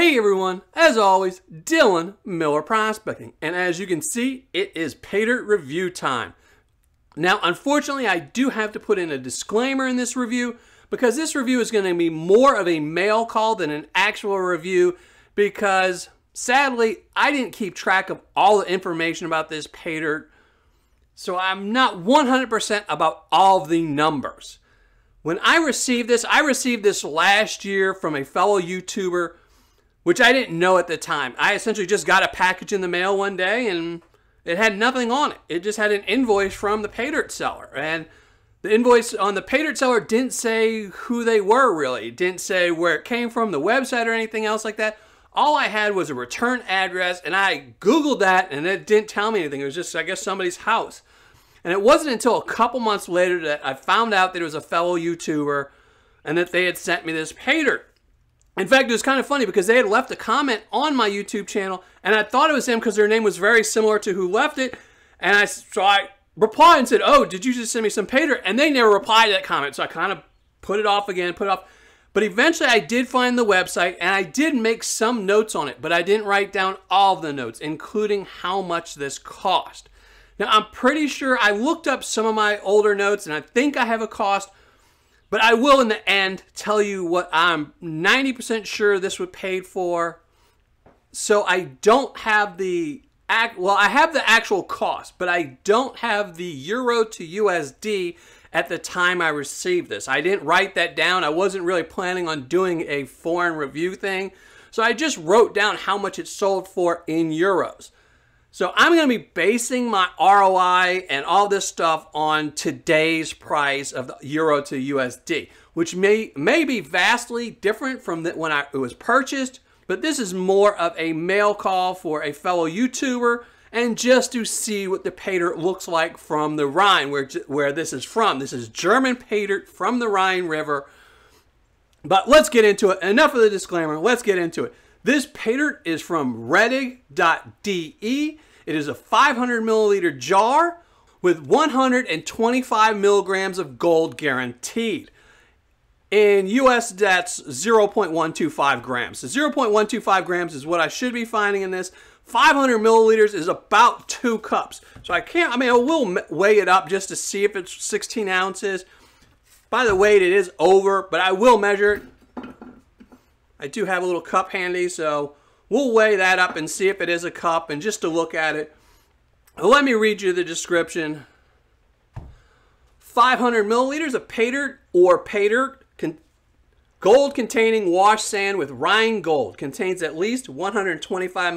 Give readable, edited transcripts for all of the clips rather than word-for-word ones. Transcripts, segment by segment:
Hey everyone, as always, Dylan Miller Prospecting, and as you can see, it is Paydirt review time. Now, unfortunately, I do have to put in a disclaimer in this review because this review is going to be more of a mail call than an actual review because, sadly, I didn't keep track of all the information about this Paydirt, so I'm not 100% about all of the numbers. When I received this last year from a fellow YouTuber, which I didn't know at the time. I essentially just got a package in the mail one day and it had nothing on it. It just had an invoice from the Paydirt seller. And the invoice on the Paydirt seller didn't say who they were really. It didn't say where it came from, the website or anything else like that. All I had was a return address and I Googled that and it didn't tell me anything. It was just, I guess, somebody's house. And it wasn't until a couple months later that I found out that it was a fellow YouTuber and that they had sent me this Paydirt. In fact, it was kind of funny because they had left a comment on my YouTube channel and I thought it was them because their name was very similar to who left it. And so I replied and said, "Oh, did you just send me some Paydirt?" And they never replied to that comment. So I kind of put it off again, But eventually I did find the website and I did make some notes on it, but I didn't write down all of the notes, including how much this cost. Now, I'm pretty sure I looked up some of my older notes and I think I have a cost, but I will in the end tell you what I'm 90% sure this was paid for. So I don't have the, I have the actual cost, but I don't have the euro to USD at the time I received this. I didn't write that down. I wasn't really planning on doing a foreign review thing. So I just wrote down how much it sold for in euros. So I'm going to be basing my ROI and all this stuff on today's price of the euro to USD, which may be vastly different from when it was purchased, but this is more of a mail call for a fellow YouTuber and just to see what the Paydirt looks like from the Rhine, where this is from. This is German Paydirt from the Rhine River. But let's get into it. Enough of the disclaimer. Let's get into it. This Paydirt is from Redig.de. It is a 500 milliliter jar with 125 milligrams of gold guaranteed. In US, that's 0.125 grams. So 0.125 grams is what I should be finding in this. 500 milliliters is about 2 cups. So I will weigh it up just to see if it's 16 ounces. By the weight, it is over, but I will measure it. I do have a little cup handy, so we'll weigh that up and see if it is a cup and just to look at it. Let me read you the description. 500 milliliters of Paydirt or Paydirt gold containing wash sand with Rhine gold. Contains at least 125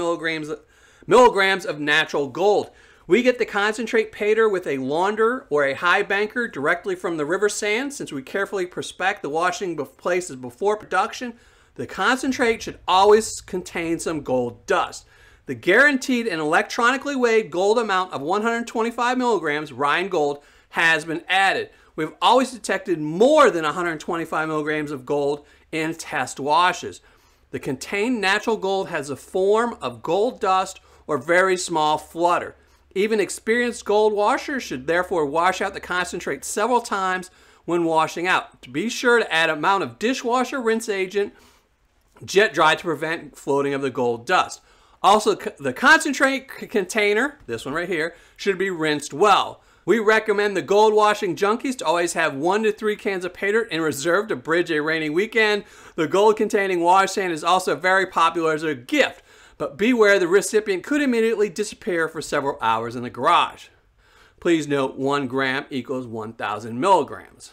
milligrams of natural gold. We get the concentrate Paydirt with a launder or a high banker directly from the river sand. Since we carefully prospect the washing places before production, the concentrate should always contain some gold dust. The guaranteed and electronically weighed gold amount of 125 milligrams Rhine gold has been added. We've always detected more than 125 milligrams of gold in test washes. The contained natural gold has a form of gold dust or very small flutter. Even experienced gold washers should therefore wash out the concentrate several times when washing out. Be sure to add an amount of dishwasher rinse agent jet dry to prevent floating of the gold dust. Also, the concentrate container, this one right here, should be rinsed well. We recommend the gold washing junkies to always have 1 to 3 cans of Paydirt in reserve to bridge a rainy weekend. The gold containing wash sand is also very popular as a gift, but beware the recipient could immediately disappear for several hours in the garage. Please note 1 gram equals 1,000 milligrams.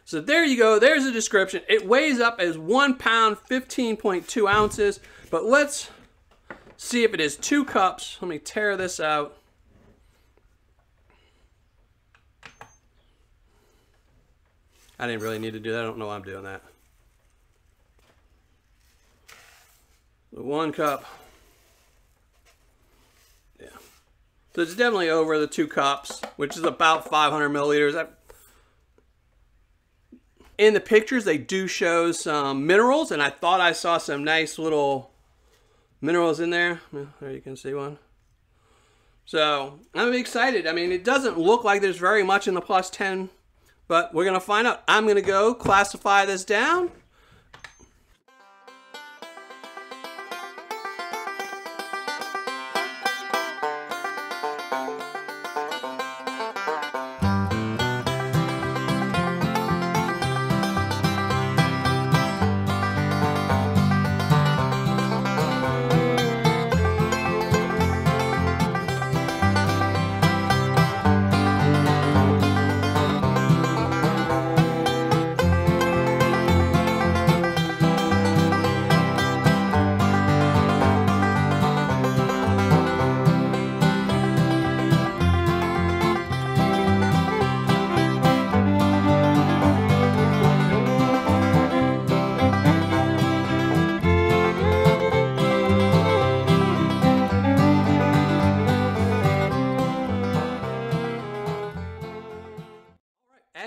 So there you go, there's the description. It weighs up as 1 pound, 15.2 ounces, but let's see if it is 2 cups. Let me tear this out. I didn't really need to do that. I don't know why I'm doing that. The 1 cup. Yeah. So it's definitely over the 2 cups, which is about 500 milliliters. In the pictures, they do show some minerals, and I thought I saw some nice little minerals in there. There you can see one. So I'm excited. I mean, it doesn't look like there's very much in the plus 10, but we're going to find out. I'm going to go classify this down.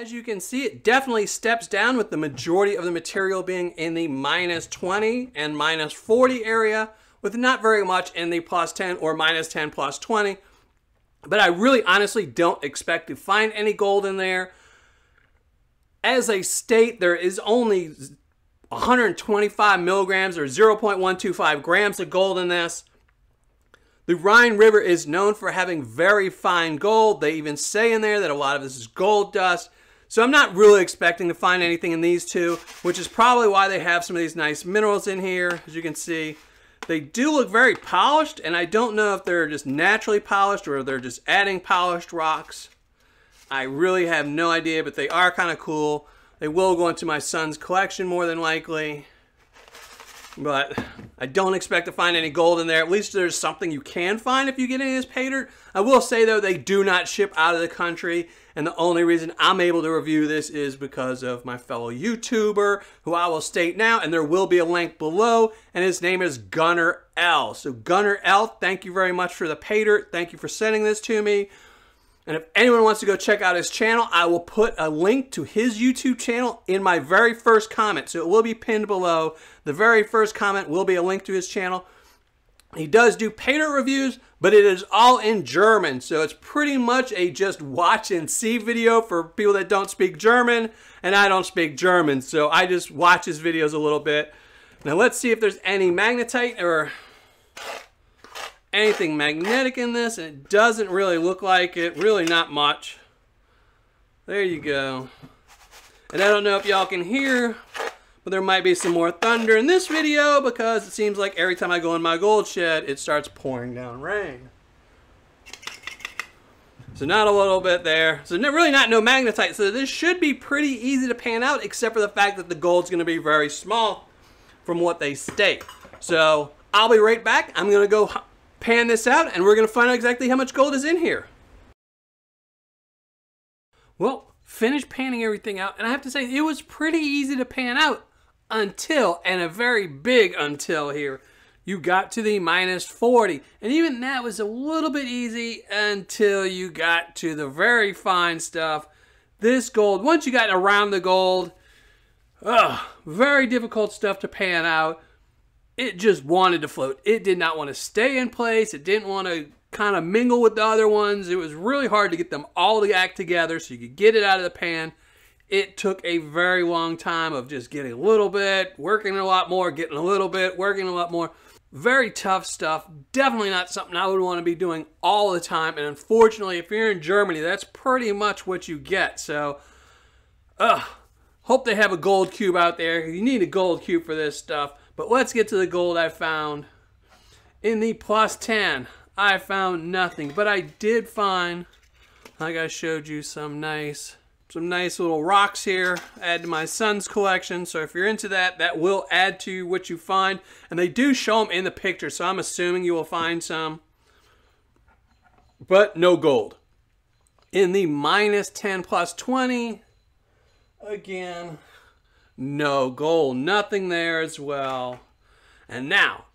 as you can see, it definitely steps down with the majority of the material being in the -20 and -40 area, with not very much in the +10 or -10 +20. But I really honestly don't expect to find any gold in there. As a state, there is only 125 milligrams or 0.125 grams of gold in this. The Rhine River is known for having very fine gold. They even say in there that a lot of this is gold dust. So I'm not really expecting to find anything in these two, which is probably why they have some of these nice minerals in here. As you can see, they do look very polished, and I don't know if they're just naturally polished or they're just adding polished rocks. I really have no idea, but they are kind of cool. They will go into my son's collection more than likely. But I don't expect to find any gold in there. At least there's something you can find if you get any of this paydirt. I will say, though, they do not ship out of the country. And the only reason I'm able to review this is because of my fellow YouTuber, who I will state now. And there will be a link below. And his name is Gunnar L. So Gunnar L, thank you very much for the paydirt. Thank you for sending this to me. And if anyone wants to go check out his channel, I will put a link to his YouTube channel in my very first comment. So it will be pinned below. The very first comment will be a link to his channel. He does do paydirt reviews, but it is all in German. So it's pretty much a just watch and see video for people that don't speak German. And I don't speak German, so I just watch his videos a little bit. Now let's see if there's any magnetite or anything magnetic in this, and it doesn't really look like it. Really not much. There you go. And I don't know if y'all can hear, but there might be some more thunder in this video because it seems like every time I go in my gold shed, it starts pouring down rain. So not a little bit there. So really not no magnetite. So this should be pretty easy to pan out, except for the fact that the gold's going to be very small from what they state. So I'll be right back. I'm going to go pan this out, and we're going to find out exactly how much gold is in here. Well, finished panning everything out, and I have to say it was pretty easy to pan out until, and a very big until here, you got to the -40. And even that was a little bit easy until you got to the very fine stuff. This gold, once you got around the gold, very difficult stuff to pan out. It just wanted to float. It did not want to stay in place. It didn't want to kind of mingle with the other ones. It was really hard to get them all to act together so you could get it out of the pan. It took a very long time of just getting a little bit, working a lot more, getting a little bit, working a lot more. Very tough stuff. Definitely not something I would want to be doing all the time. And unfortunately, if you're in Germany, that's pretty much what you get. So, hope they have a gold cube out there. You need a gold cube for this stuff. But let's get to the gold I found. In the +10, I found nothing. But I did find, like I showed you, some nice little rocks here. Add to my son's collection. So if you're into that, that will add to what you find. And they do show them in the picture. So I'm assuming you will find some. But no gold. In the -10 +20, again, no gold, nothing there as well. And now,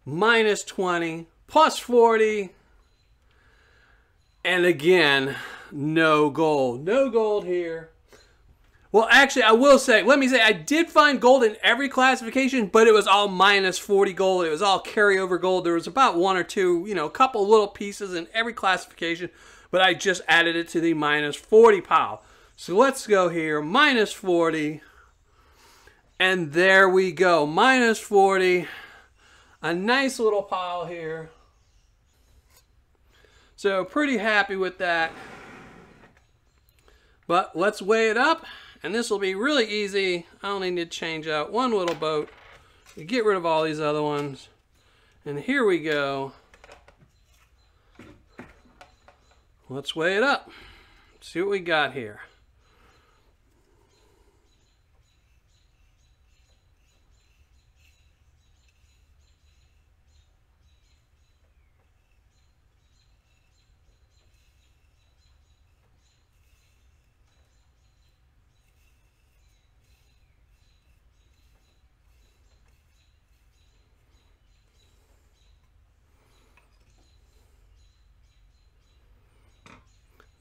-20, +40, and again, no gold. No gold here. Well, actually, I will say, let me say, I did find gold in every classification, but it was all -40 gold. It was all carryover gold. There was about one or two, a couple little pieces in every classification, but I just added it to the -40 pile. So let's go here, -40. And there we go, -40, a nice little pile here. So pretty happy with that. But let's weigh it up, and this will be really easy. I only need to change out one little boat, get rid of all these other ones. And here we go. Let's weigh it up, see what we got here.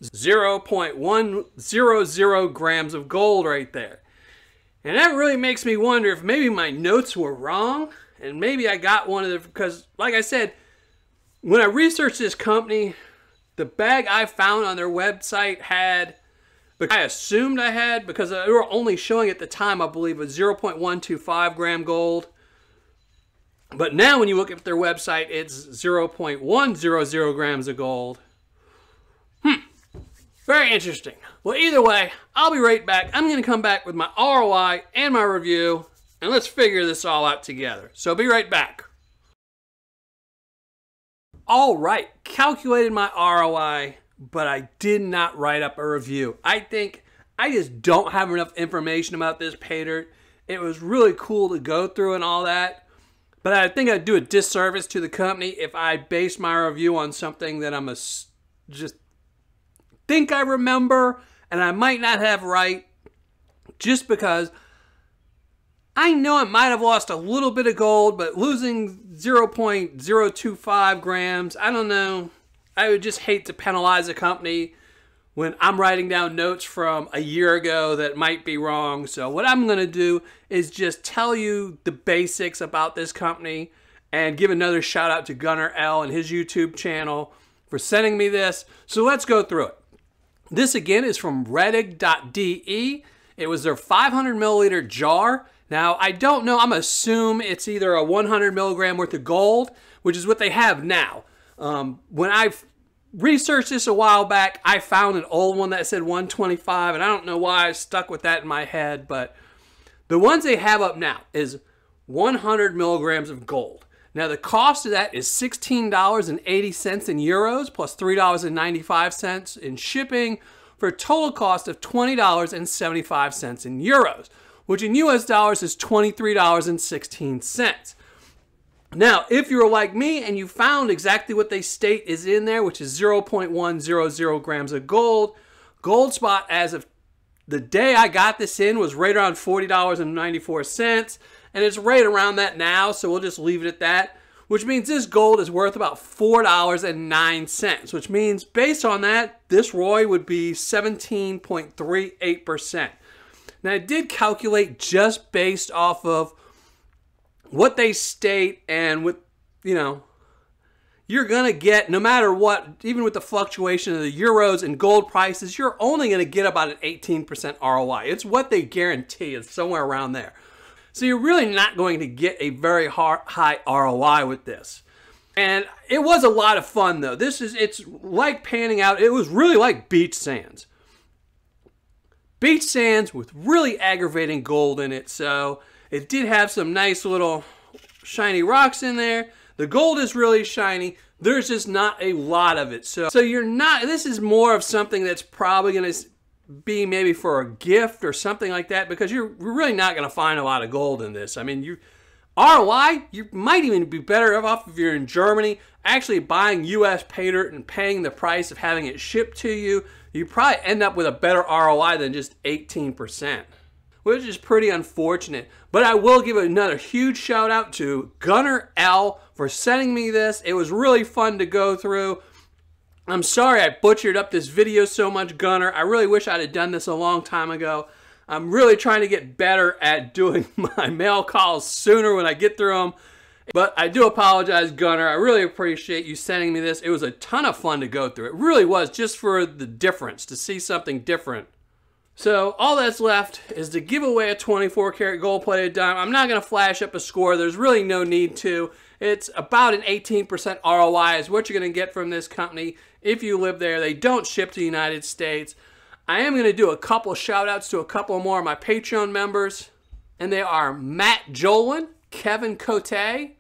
0.100 grams of gold right there. And that really makes me wonder if maybe my notes were wrong, and maybe I got one of the, because like I said, when I researched this company, the bag I found on their website had, but I assumed I had, because they were only showing at the time, I believe, a 0.125 gram gold. But now when you look at their website, it's 0.100 grams of gold. Very interesting. Well, either way, I'll be right back. I'm going to come back with my ROI and my review, and let's figure this all out together. So be right back. All right, calculated my ROI, but I did not write up a review. I think I just don't have enough information about this Paydirt. It was really cool to go through and all that, but I think I'd do a disservice to the company if I based my review on something that I'm just think I remember and I might not have right, just because I know I might have lost a little bit of gold, but losing 0.025 grams, I don't know. I would just hate to penalize a company when I'm writing down notes from a year ago that might be wrong. So what I'm going to do is just tell you the basics about this company and give another shout out to Gunnar L and his YouTube channel for sending me this. So let's go through it. This again is from Redig.de. It was their 500 milliliter jar. Now, I don't know, I'm assuming it's either a 100 milligram worth of gold, which is what they have now. When I researched this a while back, I found an old one that said 125, and I don't know why I stuck with that in my head, but the ones they have up now is 100 milligrams of gold. Now, the cost of that is $16.80 in euros plus $3.95 in shipping for a total cost of $20.75 in euros, which in US dollars is $23.16. Now, if you're like me and you found exactly what they state is in there, which is 0.100 grams of gold, gold spot as of the day I got this in was right around $40.94, and it's right around that now, so we'll just leave it at that, which means this gold is worth about $4.09, which means based on that, this ROI would be 17.38%. Now, I did calculate just based off of what they state and with, you know, you're going to get, no matter what, even with the fluctuation of the euros and gold prices, you're only going to get about an 18% ROI. It's what they guarantee. It's somewhere around there. So you're really not going to get a very high ROI with this. And it was a lot of fun, though. It's like panning out. It was really like beach sands. Beach sands with really aggravating gold in it. So it did have some nice little shiny rocks in there. The gold is really shiny. There's just not a lot of it. So you're not, this is more of something that's probably going to be maybe for a gift or something like that, because you're really not going to find a lot of gold in this. I mean, ROI, you might even be better off if you're in Germany, actually buying US Paydirt and paying the price of having it shipped to you. You probably end up with a better ROI than just 18%, which is pretty unfortunate. But I will give another huge shout out to Gunnar L for sending me this. It was really fun to go through. I'm sorry I butchered up this video so much, Gunnar. I really wish I'd have done this a long time ago. I'm really trying to get better at doing my mail calls sooner when I get through them. But I do apologize, Gunnar. I really appreciate you sending me this. It was a ton of fun to go through. It really was, just for the difference, to see something different. So all that's left is to give away a 24 karat gold plated diamond. I'm not going to flash up a score. There's really no need to. It's about an 18% ROI is what you're going to get from this company if you live there. They don't ship to the United States. I am going to do a couple shout outs to a couple more of my Patreon members. And they are Matt Jolin, Kevin Cote,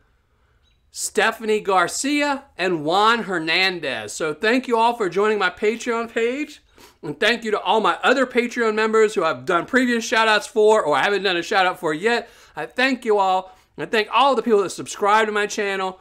Stephanie Garcia, and Juan Hernandez. So thank you all for joining my Patreon page. And thank you to all my other Patreon members who I've done previous shout outs for, or I haven't done a shout out for yet. I thank you all. I thank all the people that subscribe to my channel.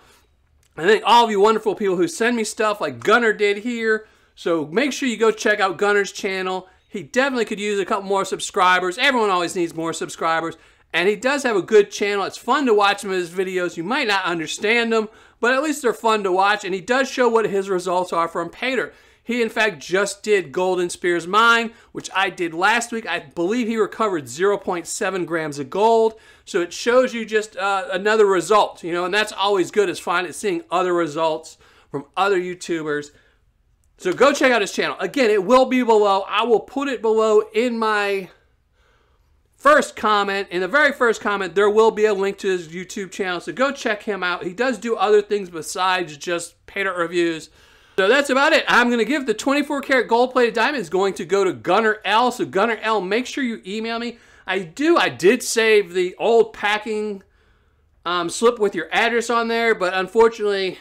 I thank all of you wonderful people who send me stuff like Gunnar did here. So make sure you go check out Gunnar's channel. He definitely could use a couple more subscribers. Everyone always needs more subscribers. And he does have a good channel. It's fun to watch some of his videos. You might not understand them, but at least they're fun to watch. And he does show what his results are from Paydirt. He, in fact, just did Golden Spears Mine, which I did last week. I believe he recovered 0.7 grams of gold. So it shows you just another result, you know, and that's always good, is seeing other results from other YouTubers. So go check out his channel. Again, it will be below. I will put it below in my first comment. In the very first comment, there will be a link to his YouTube channel. So go check him out. He does do other things besides just Paydirt reviews. So that's about it. I'm going to give the 24 karat gold plated diamond is going to go to Gunnar L. So Gunnar L, make sure you email me. I did save the old packing slip with your address on there, but unfortunately,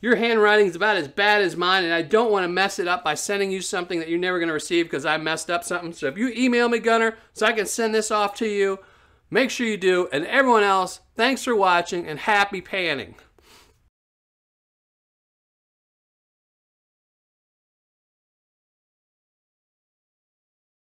your handwriting is about as bad as mine, and I don't want to mess it up by sending you something that you're never going to receive because I messed up something. So if you email me, Gunnar, so I can send this off to you, make sure you do. And everyone else, thanks for watching, and happy panning.